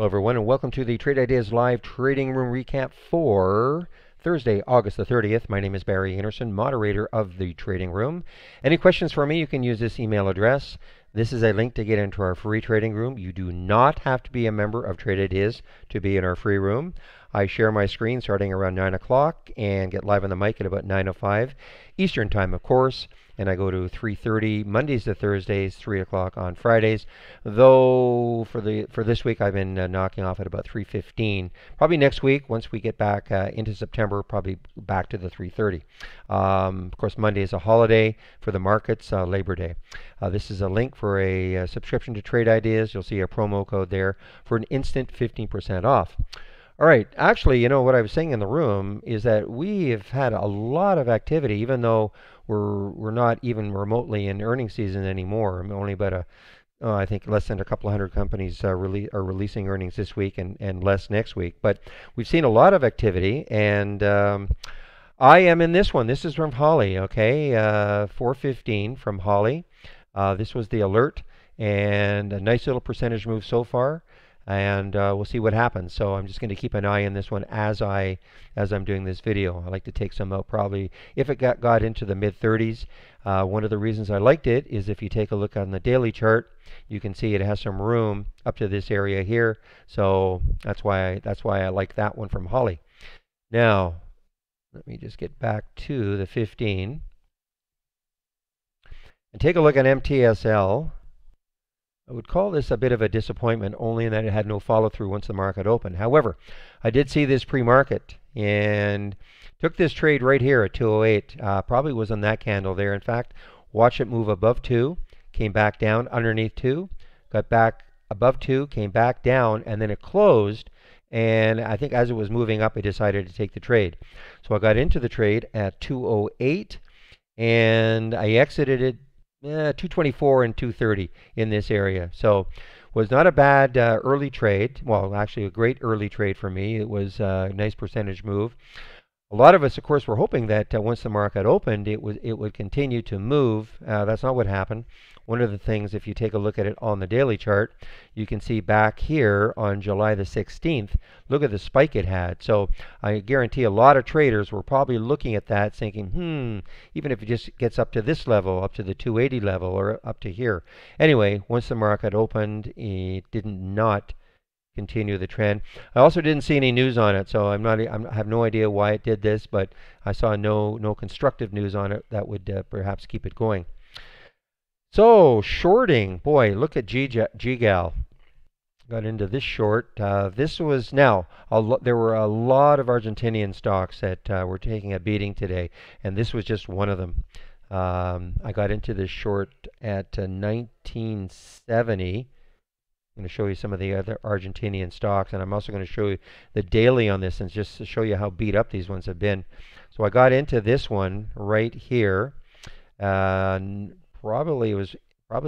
Hello, everyone, and welcome to the Trade Ideas Live Trading Room Recap for Thursday, August the 30th. My name is Barry Anderson, moderator of the Trading Room. Any questions for me, you can use this email address. This is a link to get into our free trading room. You do not have to be a member of Trade Ideas to be in our free room. I share my screen starting around 9 o'clock and get live on the mic at about 9:05 Eastern Time, of course. And I go to 3:30 Mondays to Thursdays, 3 o'clock on Fridays. Though for this week I've been knocking off at about 3:15. Probably next week, once we get back into September, probably back to the 3:30. Of course, Monday is a holiday for the markets, Labor Day. This is a link for a subscription to Trade Ideas. You'll see a promo code there for an instant 15% off. All right, actually, you know what I was saying in the room is that we have had a lot of activity, even though we're not even remotely in earnings season anymore. I mean, only about I think less than a couple of hundred companies are releasing earnings this week and less next week. But we've seen a lot of activity, and I am in this one. This is from Holly, okay, 415 from Holly. This was the alert, and a nice little percentage move so far. And we'll see what happens. So I'm just going to keep an eye on this one as I'm doing this video. I like to take some out probably if it got into the mid 30s. One of the reasons I liked it is if you take a look on the daily chart, you can see it has some room up to this area here. So that's why I like that one from Holly. Now let me just get back to the 15 and take a look at MTSL. I would call this a bit of a disappointment, only in that it had no follow-through once the market opened. However, I did see this pre-market and took this trade right here at 208. Probably was on that candle there. In fact, watch it move above 2, came back down underneath 2, got back above 2, came back down, and then it closed. And I think as it was moving up, I decided to take the trade. So I got into the trade at 208, and I exited it 224 and 230 in this area. So was not a bad early trade. Well, actually a great early trade for me. It was a nice percentage move. A lot of us, of course, were hoping that once the market opened, it would continue to move. That's not what happened. One of the things, if you take a look at it on the daily chart, you can see back here on July the 16th, look at the spike it had. So I guarantee a lot of traders were probably looking at that thinking, even if it just gets up to this level, up to the 280 level or up to here. Anyway, once the market opened, it did not continue the trend. I also didn't see any news on it, so I have no idea why it did this, but I saw no constructive news on it that would perhaps keep it going. So shorting, boy, look at GGAL. Got into this short. This was now there were a lot of Argentinian stocks that were taking a beating today, and this was just one of them. I got into this short at 1970. I'm going to show you some of the other Argentinian stocks, and I'm also going to show you the daily on this, and just to show you how beat up these ones have been. So I got into this one right here. Probably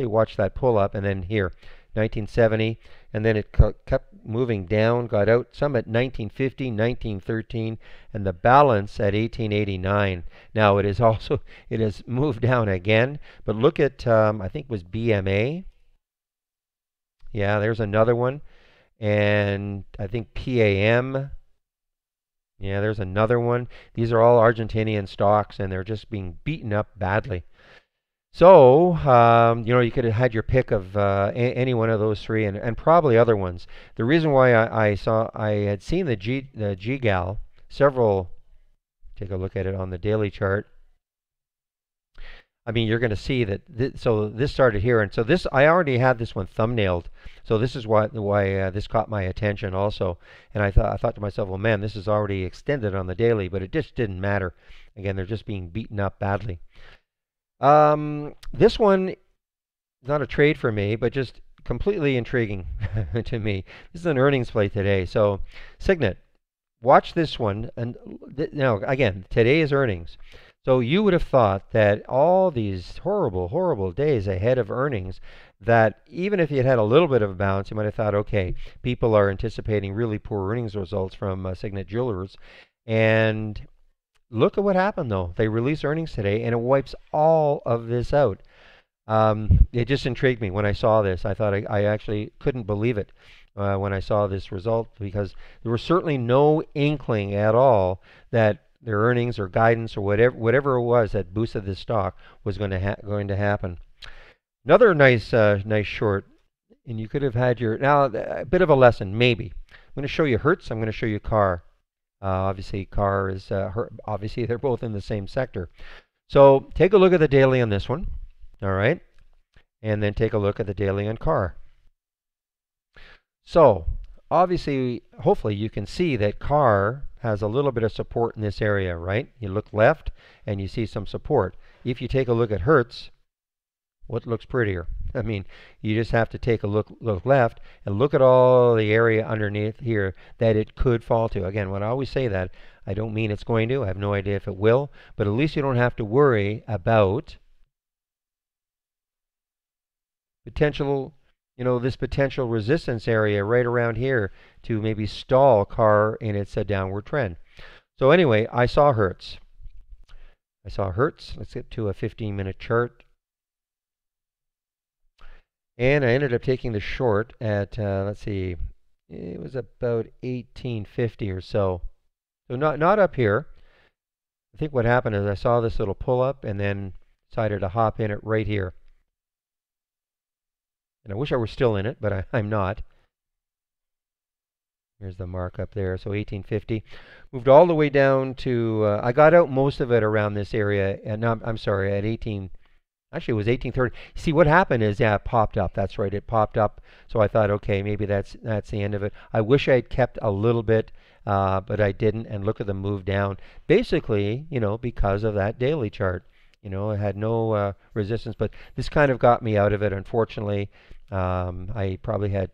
watched that pull up, and then here, 1970, and then it kept moving down, got out some at 1950, 1913, and the balance at 1889. Now it has moved down again, but look at I think it was BMA. Yeah, there's another one, and I think PAM. Yeah, there's another one. These are all Argentinian stocks, and they're just being beaten up badly. So, you could have had your pick of any one of those three, and probably other ones. The reason why I had seen the GGAL, several, take a look at it on the daily chart. I mean, you're going to see that, so this started here, and so this, I already had this one thumbnailed, so this is why this caught my attention also. And I thought to myself, well, man, this is already extended on the daily, but it just didn't matter. Again, they're just being beaten up badly. This one is not a trade for me, but just completely intriguing to me. This is an earnings play today. So Signet, watch this one. And now, again, today is earnings. So you would have thought that all these horrible, horrible days ahead of earnings, that even if you had a little bit of a bounce, you might have thought, okay, people are anticipating really poor earnings results from Signet Jewelers. And look at what happened, though. They release earnings today, and it wipes all of this out. It just intrigued me when I saw this. I thought I actually couldn't believe it. when I saw this result, because there was certainly no inkling at all that their earnings or guidance or whatever it was that boosted this stock was going to happen. Another nice short, and you could have had your now a bit of a lesson maybe. I'm going to show you Hertz. I'm going to show you Car. Obviously, Car is obviously they're both in the same sector. So take a look at the daily on this one, all right, and then take a look at the daily on Car. So obviously, hopefully you can see that Car has a little bit of support in this area, right? You look left and you see some support. If you take a look at Hertz, what looks prettier? I mean, you just have to take a look left and look at all the area underneath here that it could fall to. Again, when I always say that, I don't mean it's going to. I have no idea if it will, but at least you don't have to worry about potential, this potential resistance area right around here to maybe stall Car in its downward trend. So anyway, I saw Hertz. Let's get to a 15-minute chart. And I ended up taking the short at, let's see, it was about 1850 or so. So not up here. I think what happened is I saw this little pull up and then decided to hop in it right here. And I wish I were still in it, but I'm not. Here's the mark up there. So 1850. Moved all the way down to, I got out most of it around this area. And no, I'm sorry, at 18. Actually, it was 1830. See, what happened is, yeah, it popped up. That's right, it popped up. So I thought, okay, maybe that's the end of it. I wish I had kept a little bit, but I didn't. And look at the move down. Basically, because of that daily chart. It had no resistance, but this kind of got me out of it. Unfortunately, I probably had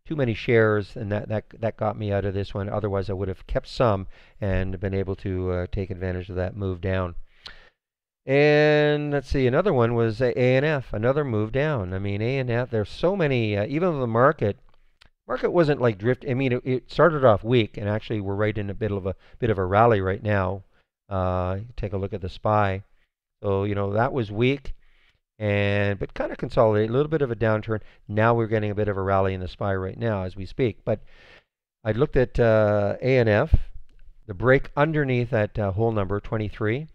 too many shares, and that got me out of this one. Otherwise, I would have kept some and been able to take advantage of that move down. And let's see, another one was ANF, another move down. I mean, ANF, there's so many, even though the market wasn't like drift. I mean, it started off weak, and actually we're right in a bit of a rally right now. Take a look at the SPY. So that was weak, but kind of consolidated, a little bit of a downturn. Now we're getting a bit of a rally in the SPY right now as we speak. But I looked at ANF, the break underneath that whole number 23.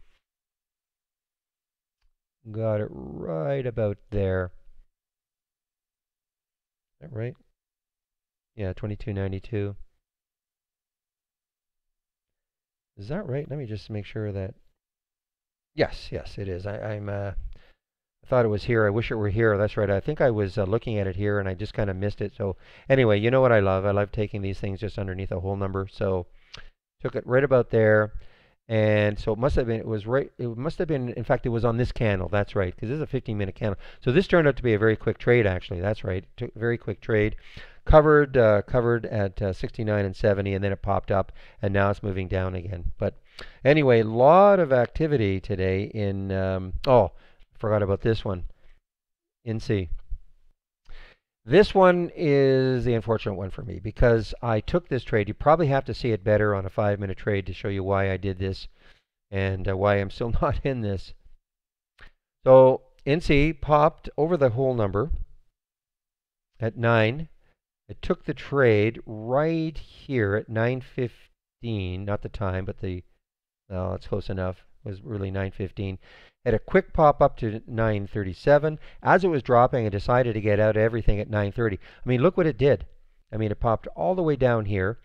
Got it right about there. Is that right? Yeah, 22.92. Is that right? Let me just make sure that. Yes, it is. I thought it was here. I wish it were here. That's right. I think I was looking at it here and I just kind of missed it. So anyway, you know what I love? I love taking these things just underneath a whole number. So took it right about there. And so it must have been, in fact, it was on this candle. That's right, because this is a 15-minute candle. So this turned out to be a very quick trade, actually. That's right, very quick trade. Covered at 69 and 70, and then it popped up, and now it's moving down again. But anyway, a lot of activity today in, forgot about this one, NC. This one is the unfortunate one for me because I took this trade. You probably have to see it better on a 5-minute trade to show you why I did this and why I'm still not in this. So NC popped over the whole number at 9. It took the trade right here at 9:15, not the time, but no, it's close enough. It was really 9:15. Had a quick pop up to 9:37. As it was dropping, I decided to get out of everything at 9:30. I mean, look what it did. I mean, it popped all the way down here.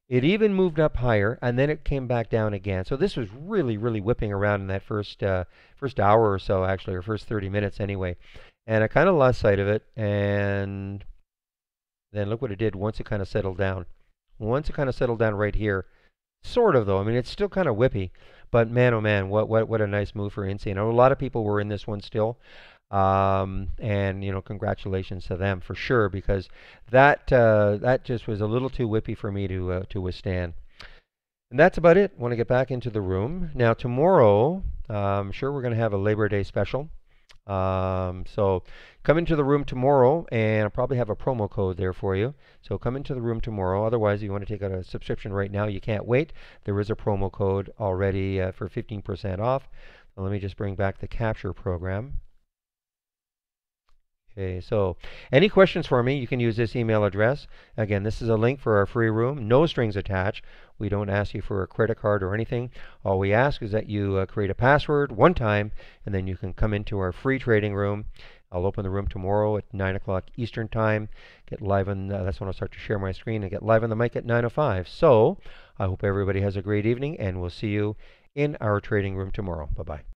It even moved up higher, and then it came back down again. So this was really, really whipping around in that first hour or so, actually, or first 30 minutes anyway. And I kind of lost sight of it, and then look what it did once it kind of settled down. Once it kind of settled down right here. Sort of, though. I mean, it's still kind of whippy. But man, oh man, what a nice move for NC. I know a lot of people were in this one still, and congratulations to them for sure because that just was a little too whippy for me to withstand. And that's about it. Want to get back into the room now. Tomorrow, I'm sure we're going to have a Labor Day special. So come into the room tomorrow, and I'll probably have a promo code there for you. So come into the room tomorrow. Otherwise, if you want to take out a subscription right now, you can't wait. There is a promo code already for 15% off. So let me just bring back the capture program. Okay, so any questions for me, you can use this email address. Again, this is a link for our free room, no strings attached. We don't ask you for a credit card or anything. All we ask is that you create a password one time, and then you can come into our free trading room. I'll open the room tomorrow at 9 o'clock Eastern Time. Get live on, that's when I'll start to share my screen and get live on the mic at 9:05. So I hope everybody has a great evening, and we'll see you in our trading room tomorrow. Bye-bye.